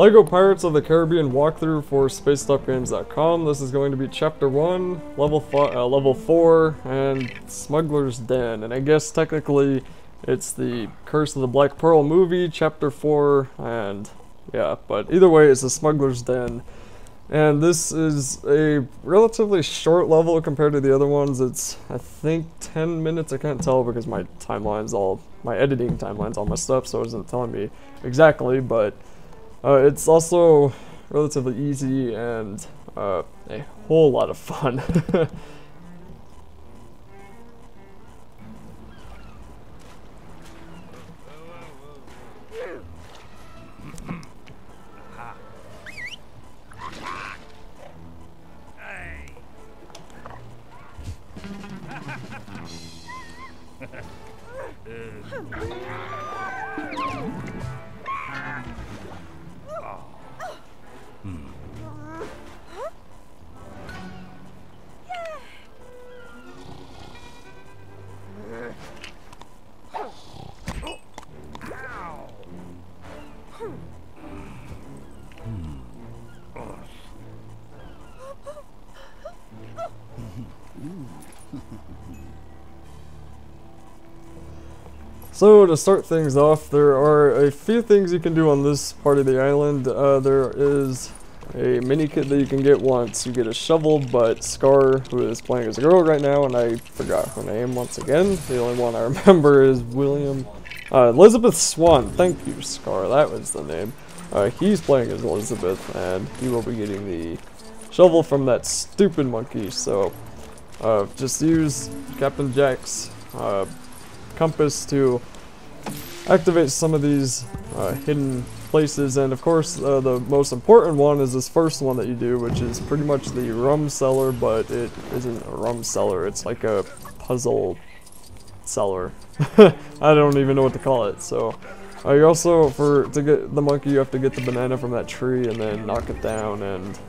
LEGO Pirates of the Caribbean walkthrough for SpacedUpGames.com. This is going to be Chapter 1, Level 4, and Smuggler's Den. And I guess technically it's the Curse of the Black Pearl movie, Chapter 4, and yeah, but either way it's the Smuggler's Den. And this is a relatively short level compared to the other ones. It's, I think, 10 minutes. I can't tell because my editing timeline's all messed up, so it isn't telling me exactly, but it's also relatively easy and a whole lot of fun. So to start things off, there are a few things you can do on this part of the island. There is a mini kit that you can get once you get a shovel, but Scar, who is playing as a girl right now, and I forgot her name once again, the only one I remember is Elizabeth Swan. Thank you, Scar, that was the name. He's playing as Elizabeth, and he will be getting the shovel from that stupid monkey, so just use Captain Jack's compass to activate some of these hidden places, and of course the most important one is this first one that you do, which is pretty much the rum cellar, but it isn't a rum cellar, it's like a puzzle cellar. I don't even know what to call it. So you also, to get the monkey, you have to get the banana from that tree and then knock it down and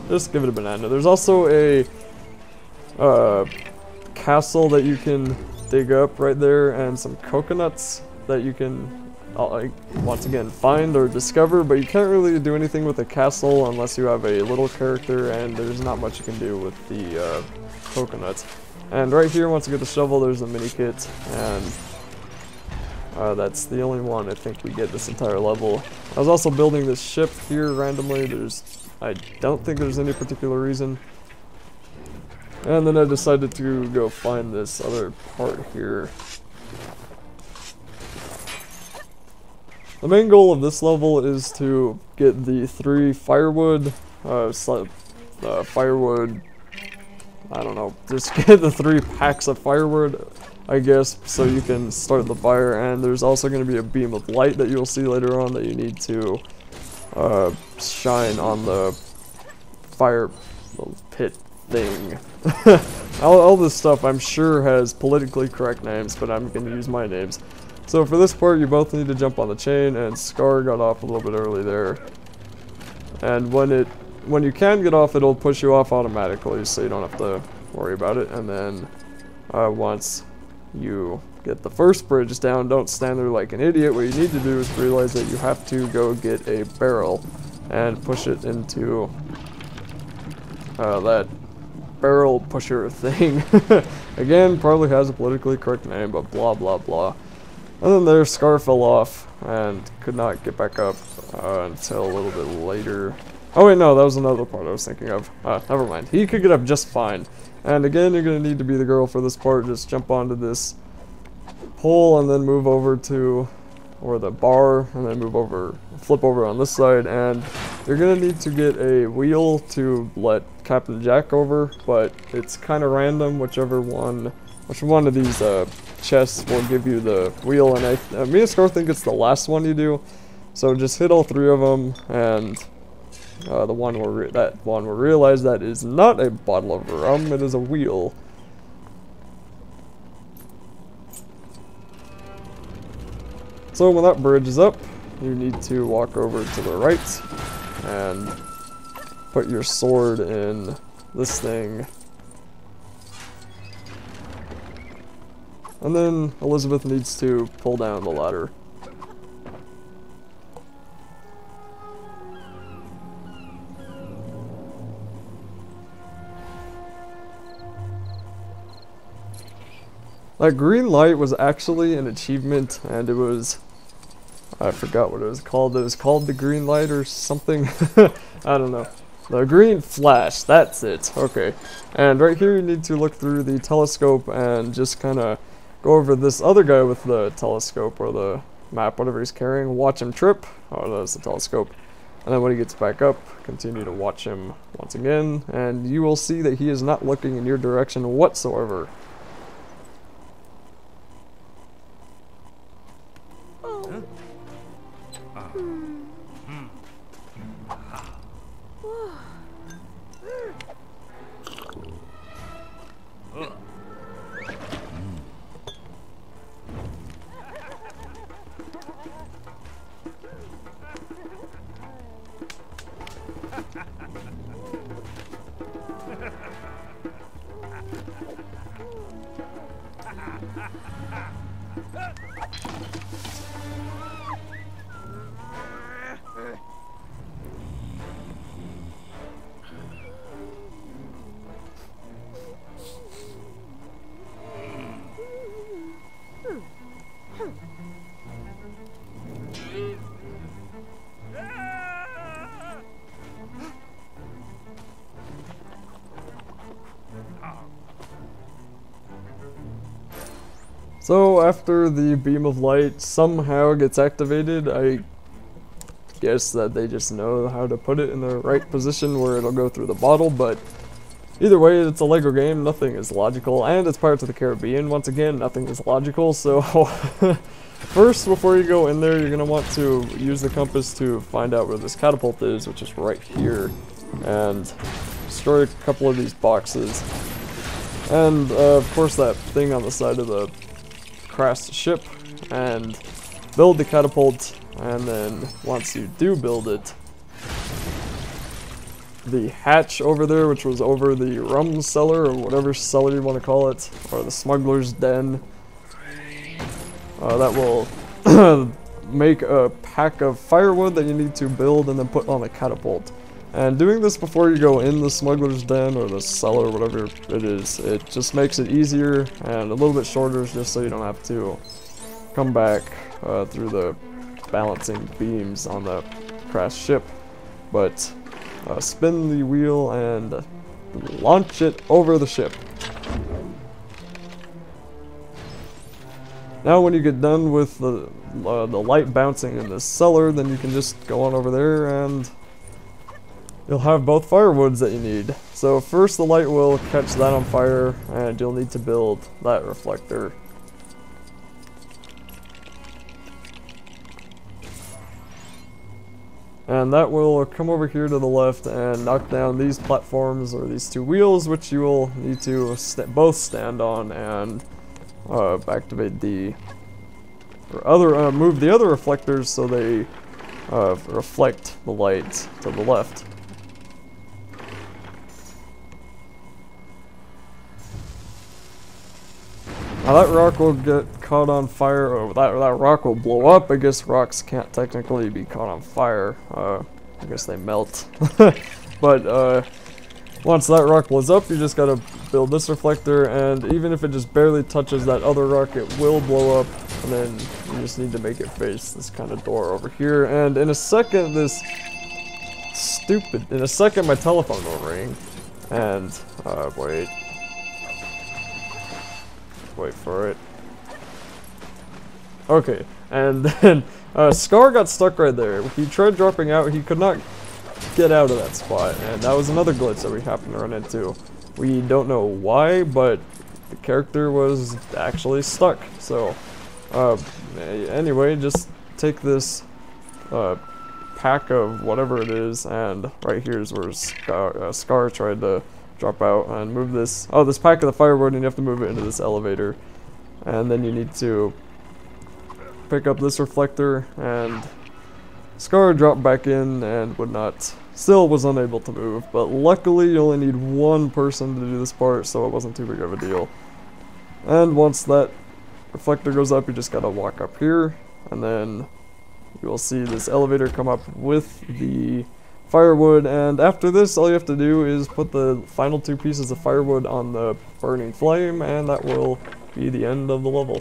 just give it a banana. There's also a castle that you can dig up right there, and some coconuts that you can once again find or discover, but you can't really do anything with the castle unless you have a little character, and there's not much you can do with the coconuts. And right here, once you get the shovel, there's a mini kit, and that's the only one I think we get this entire level. I was also building this ship here randomly. I don't think there's any particular reason. And then I decided to go find this other part here. The main goal of this level is to get the 3 firewood, I don't know, just get the 3 packs of firewood, I guess, so you can start the fire. And there's also going to be a beam of light that you'll see later on that you need to shine on the fire pit thing. all this stuff I'm sure has politically correct names, but I'm going to use my names. So for this part, you both need to jump on the chain, and Scar got off a little bit early there. And when you can get off, it'll push you off automatically, so you don't have to worry about it. And then once you get the first bridge down, don't stand there like an idiot. What you need to do is realize that you have to go get a barrel and push it into that barrel pusher thing. Again, probably has a politically correct name, but blah blah blah. And then there, Scar fell off and could not get back up until a little bit later. Oh wait, no, that was another part I was thinking of. Never mind. He could get up just fine. And again, you're going to need to be the girl for this part. Just jump onto this pole and then move over to, or the bar, and then flip over on this side, and you're going to need to get a wheel to let Captain Jack over, but it's kind of random which one of these chests will give you the wheel, and me and Scar think it's the last one you do, so just hit all 3 of them, and the one will realize that is not a bottle of rum, it is a wheel. So when that bridge is up, you need to walk over to the right and put your sword in this thing. And then Elizabeth needs to pull down the ladder. That green light was actually an achievement, and it was, I forgot what it was called. It was called the green light or something. I don't know. The green flash, that's it. Okay. And right here you need to look through the telescope and just kind of go over this other guy with the telescope or the map, whatever he's carrying. Watch him trip. Oh, that's the telescope. And then when he gets back up, continue to watch him once again. And you will see that he is not looking in your direction whatsoever. So after the beam of light somehow gets activated, I guess that they just know how to put it in the right position where it'll go through the bottle, but either way, it's a Lego game, nothing is logical, and it's Pirates of the Caribbean, once again, nothing is logical, so first, before you go in there, you're going to want to use the compass to find out where this catapult is, which is right here, and destroy a couple of these boxes, and of course that thing on the side of the crashed ship, and build the catapult. And then once you do build it, the hatch over there, which was over the rum cellar or whatever cellar you want to call it, or the smuggler's den, that will make a pack of firewood that you need to build and then put on the catapult. And doing this before you go in the smuggler's den or the cellar, whatever it is, it just makes it easier and a little bit shorter, just so you don't have to come back through the balancing beams on the crashed ship. But spin the wheel and launch it over the ship. Now when you get done with the light bouncing in the cellar, then you can just go on over there and you'll have both firewoods that you need. So first the light will catch that on fire, and you'll need to build that reflector. And that will come over here to the left and knock down these platforms, or these two wheels, which you will need to both stand on and activate the move the other reflectors so they reflect the light to the left. Now that rock will get caught on fire, or that rock will blow up. I guess rocks can't technically be caught on fire. I guess they melt. But once that rock blows up, you just gotta build this reflector, and even if it just barely touches that other rock, it will blow up, and then you just need to make it face this kind of door over here. And in a second, my telephone will ring, and wait for it. Okay, and then Scar got stuck right there. He tried dropping out, he could not get out of that spot, and that was another glitch that we happened to run into. We don't know why, but the character was actually stuck. So anyway, just take this pack of whatever it is, and right here is where Scar tried to drop out, and move this pack of the firewood, and you have to move it into this elevator. And then you need to pick up this reflector, and Scar dropped back in and still was unable to move, but luckily you only need one person to do this part, so it wasn't too big of a deal. And once that reflector goes up, you just gotta walk up here, and then you will see this elevator come up with the firewood, and after this all you have to do is put the final 2 pieces of firewood on the burning flame, and that will be the end of the level.